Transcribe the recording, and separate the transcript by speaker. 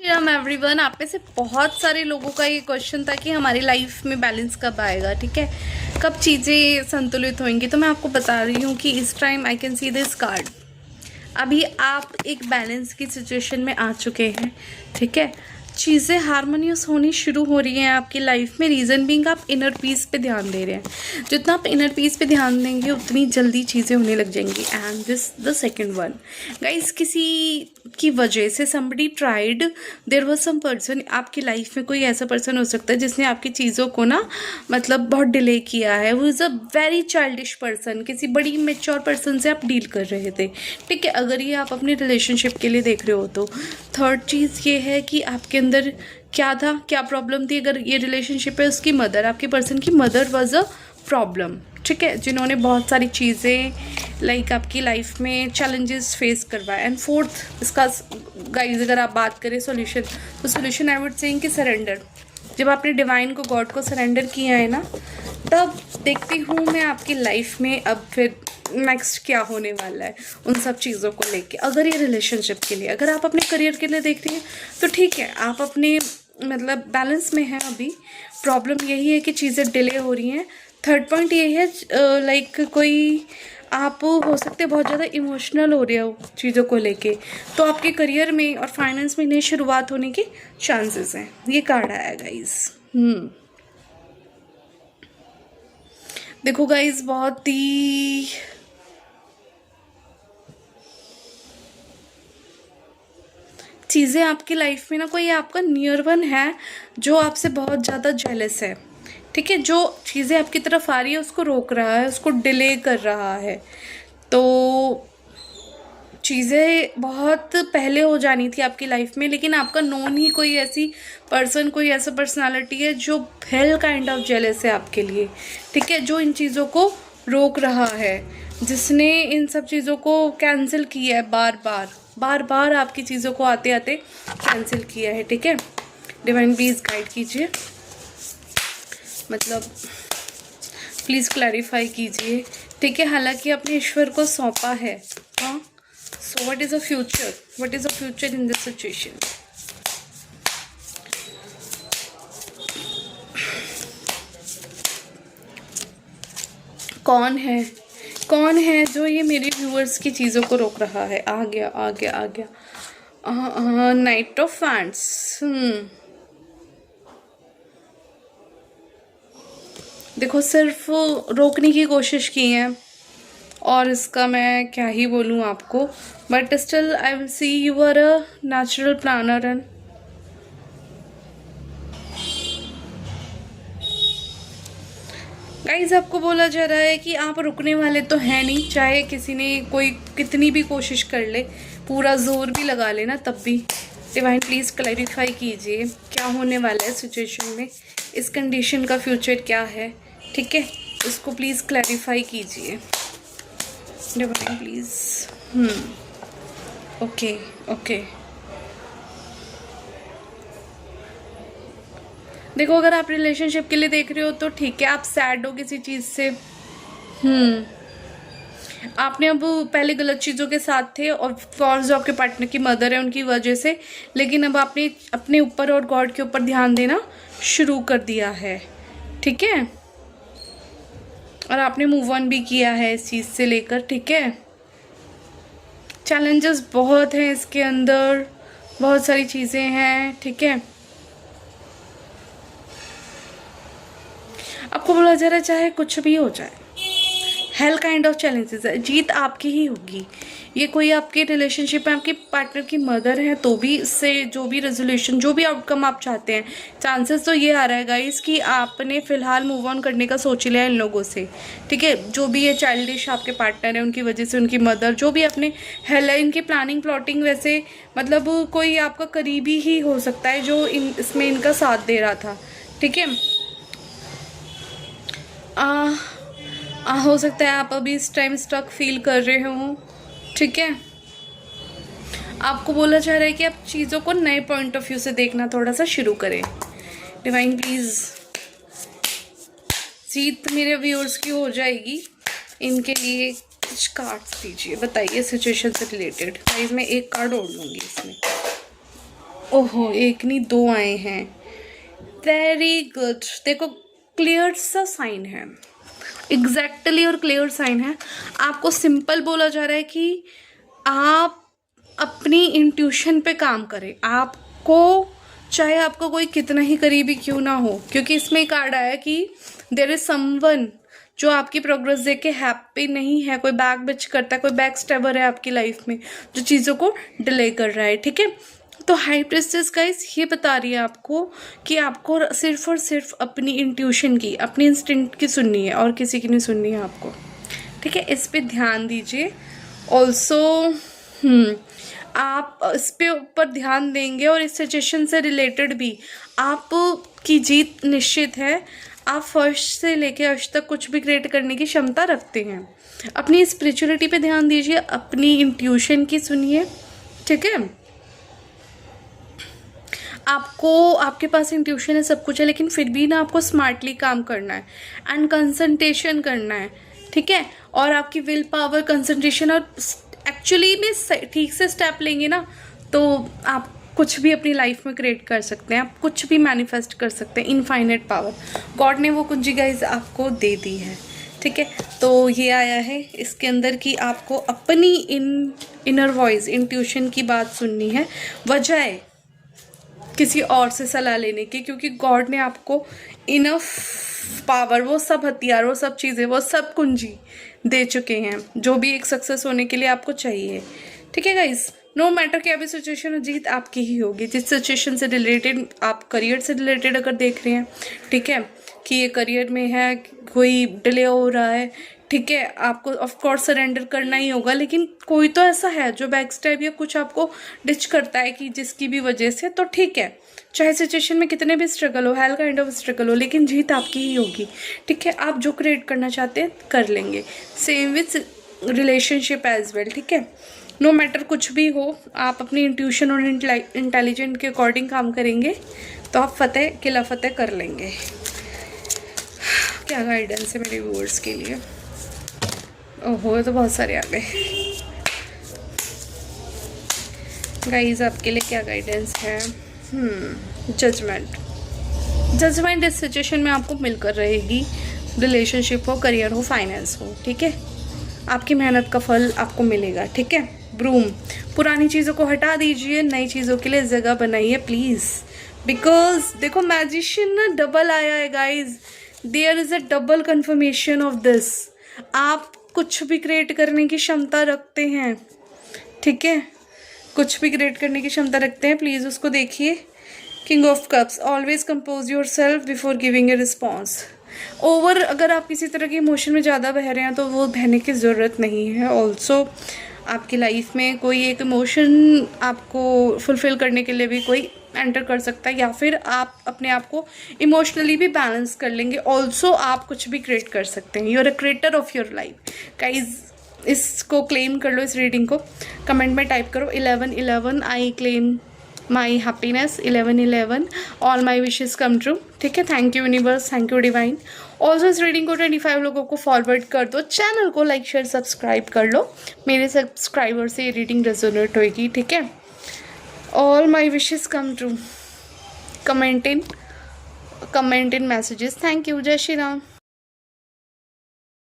Speaker 1: Ram everyone, आप में से बहुत सारे लोगों का ये क्वेश्चन था कि हमारी लाइफ में बैलेंस कब आएगा। ठीक है, कब चीज़ें संतुलित होंगी। तो मैं आपको बता रही हूँ कि इस time I can see this card. अभी आप एक बैलेंस की सिचुएशन में आ चुके हैं। ठीक है, चीज़ें हारमोनियस होनी शुरू हो रही हैं आपकी लाइफ में। रीज़न बीइंग आप इनर पीस पे ध्यान दे रहे हैं। जितना आप इनर पीस पे ध्यान देंगे उतनी जल्दी चीज़ें होने लग जाएंगी। And this the second one guys, किसी की वजह से somebody tried, there was some person. आपकी लाइफ में कोई ऐसा पर्सन हो सकता है जिसने आपकी चीज़ों को ना मतलब बहुत डिले किया है। वो is a very childish person. किसी बड़ी मेच्योर पर्सन से आप डील कर रहे थे। ठीक है, अगर ये आप अपने रिलेशनशिप के लिए देख रहे हो तो थर्ड चीज़ ये है कि आपके अंदर क्या था, क्या प्रॉब्लम थी। अगर ये रिलेशनशिप है, उसकी मदर, आपके पर्सन की मदर वाज अ प्रॉब्लम। ठीक है, जिन्होंने बहुत सारी चीज़ें लाइक आपकी लाइफ में चैलेंजेस फेस करवाए। एंड फोर्थ इसका गाइस अगर आप बात करें सोल्यूशन, तो सोल्यूशन आई वुड सेइंग कि सरेंडर। जब आपने डिवाइन को, गॉड को सरेंडर किया है ना, तब देखती हूँ मैं आपकी लाइफ में अब फिर नेक्स्ट क्या होने वाला है उन सब चीज़ों को लेके। अगर ये रिलेशनशिप के लिए, अगर आप अपने करियर के लिए देख रही हैं तो ठीक है, आप अपने मतलब बैलेंस में हैं अभी। प्रॉब्लम यही है कि चीज़ें डिले हो रही हैं। थर्ड पॉइंट ये है लाइक कोई आप हो सकते बहुत ज़्यादा इमोशनल हो रहे हो चीज़ों को लेके, तो आपके करियर में और फाइनेंस में नई शुरुआत होने के चांसेस हैं। ये कार्ड आया गाइस। देखो गाइस, बहुत ही चीज़ें आपकी लाइफ में ना, कोई आपका नियर वन है जो आपसे बहुत ज़्यादा जेलस है। ठीक है, जो चीज़ें आपकी तरफ आ रही है उसको रोक रहा है, उसको डिले कर रहा है। तो चीज़ें बहुत पहले हो जानी थी आपकी लाइफ में, लेकिन आपका नोन ही कोई ऐसी पर्सन, कोई ऐसा पर्सनालिटी है जो हेल काइंड ऑफ जेलस है आपके लिए। ठीक है, जो इन चीज़ों को रोक रहा है, जिसने इन सब चीज़ों को कैंसिल किया है, बार बार आपकी चीज़ों को आते आते कैंसिल किया है। ठीक है, डिवाइन प्लीज़ गाइड कीजिए, मतलब प्लीज़ क्लैरिफाई कीजिए। ठीक है, हालांकि आपने ईश्वर को सौंपा है। हाँ, so what is a future, what is a future in this situation. कौन है जो ये मेरे व्यूअर्स की चीज़ों को रोक रहा है। आ गया नाइट ऑफ फैंड्स। देखो, सिर्फ रोकने की कोशिश की है और इसका मैं क्या ही बोलूँ आपको, but still I will see you are a natural planner. And guys, आपको बोला जा रहा है कि आप रुकने वाले तो हैं नहीं, चाहे किसी ने कोई कितनी भी कोशिश कर ले, पूरा जोर भी लगा लेना, तब भी। डिवाइन प्लीज़ क्लैरिफाई कीजिए क्या होने वाला है सिचुएशन में, इस कंडीशन का फ्यूचर क्या है। ठीक है, इसको प्लीज़ क्लैरिफाई कीजिए डिवाइन प्लीज़। ओके देखो, अगर आप रिलेशनशिप के लिए देख रहे हो तो ठीक है, आप सैड हो किसी चीज़ से। आपने अब पहले गलत चीज़ों के साथ थे और फॉर जो आपके पार्टनर की मदर है उनकी वजह से, लेकिन अब आपने अपने ऊपर और गॉड के ऊपर ध्यान देना शुरू कर दिया है। ठीक है, और आपने मूव ऑन भी किया है इस चीज़ से लेकर। ठीक है, चैलेंजेस बहुत हैं इसके अंदर, बहुत सारी चीज़ें हैं। ठीक है, आपको बोला जा रहा है चाहे कुछ भी हो जाए, हेल काइंड ऑफ चैलेंजेस है, जीत आपकी ही होगी। ये कोई आपके रिलेशनशिप में आपके पार्टनर की मदर है तो भी इससे जो भी रेजोल्यूशन, जो भी आउटकम आप चाहते हैं, चांसेस तो ये आ रहा है गाइस कि आपने फ़िलहाल मूव ऑन करने का सोच लिया है इन लोगों से। ठीक है, जो भी ये चाइल्डिश आपके पार्टनर है उनकी वजह से, उनकी मदर, जो भी अपने हेल है, इनकी प्लानिंग प्लॉटिंग, वैसे मतलब कोई आपका करीबी ही हो सकता है जो इसमें इनका साथ दे रहा था। ठीक है, हो सकता है आप अभी इस टाइम स्टक फील कर रहे हो। ठीक है, आपको बोला जा रहा है कि आप चीज़ों को नए पॉइंट ऑफ व्यू से देखना थोड़ा सा शुरू करें। डिवाइन प्लीज़, जीत मेरे व्यूअर्स की हो जाएगी, इनके लिए कुछ कार्ड्स दीजिए, बताइए सिचुएशन से रिलेटेड। गाइस, मैं एक कार्ड और लूँगी इसमें। ओहो, एक नहीं दो आए हैं। Very good. देखो क्लियर सा साइन है, एग्जैक्टली और क्लियर साइन है। आपको सिंपल बोला जा रहा है कि आप अपनी इंट्यूशन पे काम करें। आपको चाहे आपको कोई कितना ही करीबी क्यों ना हो, क्योंकि इसमें कार्ड आया कि देयर इज समवन जो आपकी प्रोग्रेस देख के हैप्पी नहीं है, कोई बैक बिच करता है, कोई बैक स्टेबर है आपकी लाइफ में जो चीज़ों को डिले कर रहा है। ठीक है, तो हाई प्रिस्टेस गाइस ये बता रही है आपको कि आपको सिर्फ और सिर्फ अपनी इंट्यूशन की, अपनी इंस्टिंक्ट की सुननी है और किसी की नहीं सुननी है आपको। ठीक है, इस पे ध्यान दीजिए। ऑल्सो आप इस पे ऊपर ध्यान देंगे और इस सिचुएशन से रिलेटेड भी आपकी जीत निश्चित है। आप फर्स्ट से लेके आज तक कुछ भी क्रिएट करने की क्षमता रखते हैं। अपनी स्पिरिचुअलिटी पे ध्यान दीजिए, अपनी इंट्यूशन की सुनिए। ठीक है, आपको, आपके पास इंट्यूशन है, सब कुछ है, लेकिन फिर भी ना आपको स्मार्टली काम करना है एंड कंसंट्रेशन करना है। ठीक है, और आपकी विल पावर, कंसंट्रेशन और एक्चुअली में ठीक से स्टेप लेंगे ना तो आप कुछ भी अपनी लाइफ में क्रिएट कर सकते हैं, आप कुछ भी मैनिफेस्ट कर सकते हैं। इनफाइनेट पावर गॉड ने वो कुंजी गाइस आपको दे दी है। ठीक है, तो ये आया है इसके अंदर कि आपको अपनी इनर वॉइस, इंट्यूशन की बात सुननी है बजाय किसी और से सलाह लेने की, क्योंकि गॉड ने आपको इनफ पावर, वो सब हथियार, वो सब चीज़ें, वो सब कुंजी दे चुके हैं जो भी एक सक्सेस होने के लिए आपको चाहिए। ठीक है गाइस, नो मैटर क्या भी सिचुएशन हो, जीत आपकी ही होगी। जिस सिचुएशन से रिलेटेड, आप करियर से रिलेटेड अगर देख रहे हैं, ठीक है, कि ये करियर में है, कोई डिले हो रहा है, ठीक है, आपको ऑफ कोर्स सरेंडर करना ही होगा। लेकिन कोई तो ऐसा है जो बैक स्टेप या कुछ आपको डिच करता है कि जिसकी भी वजह से, तो ठीक है, चाहे सिचुएशन में कितने भी स्ट्रगल हो, हेल काइंड ऑफ स्ट्रगल हो, लेकिन जीत आपकी ही होगी। ठीक है, आप जो क्रिएट करना चाहते हैं कर लेंगे। Same with relationship as well. ठीक है, नो मैटर कुछ भी हो, आप अपनी इंट्यूशन और इंटेलिजेंट के अकॉर्डिंग काम करेंगे तो आप फतेह किला फतेह कर लेंगे। क्या गाइडेंस है मेरे व्यूअर्स के लिए? ओहो, तो बहुत सारे आ गए। गाइस आपके लिए क्या गाइडेंस है? जजमेंट। जजमेंट इस सिचुएशन में आपको मिलकर रहेगी, रिलेशनशिप हो, करियर हो, फाइनेंस हो। ठीक है, आपकी मेहनत का फल आपको मिलेगा। ठीक है, ब्रूम, पुरानी चीज़ों को हटा दीजिए, नई चीज़ों के लिए जगह बनाइए प्लीज़। बिकॉज देखो मैजिशियन ना डबल आया है guys, there is a double confirmation of this. आप कुछ भी क्रिएट करने की क्षमता रखते हैं। ठीक है, कुछ भी क्रिएट करने की क्षमता रखते हैं, प्लीज़ उसको देखिए। King of cups, always compose your self before giving a response. Over अगर आप किसी तरह के इमोशन में ज़्यादा बह रहे हैं तो वो बहने की ज़रूरत नहीं है। ऑल्सो आपकी लाइफ में कोई एक इमोशन आपको फुलफ़िल करने के लिए भी कोई एंटर कर सकता है, या फिर आप अपने आप को इमोशनली भी बैलेंस कर लेंगे। ऑल्सो आप कुछ भी क्रिएट कर सकते हैं। You are a creator of your life guys. इसको क्लेम कर लो, इस रीडिंग को कमेंट में टाइप करो 11/11 I claim my happiness, 11/11 all my wishes come true. ठीक है, thank you universe, thank you divine. Also इस रीडिंग को 25 लोगों को फॉरवर्ड कर दो, चैनल को लाइक शेयर सब्सक्राइब कर लो। मेरे सब्सक्राइबर से ये रीडिंग रेजोनेट होएगी। ठीक है, all my wishes come true, comment in messages. Thank you, जय श्री राम।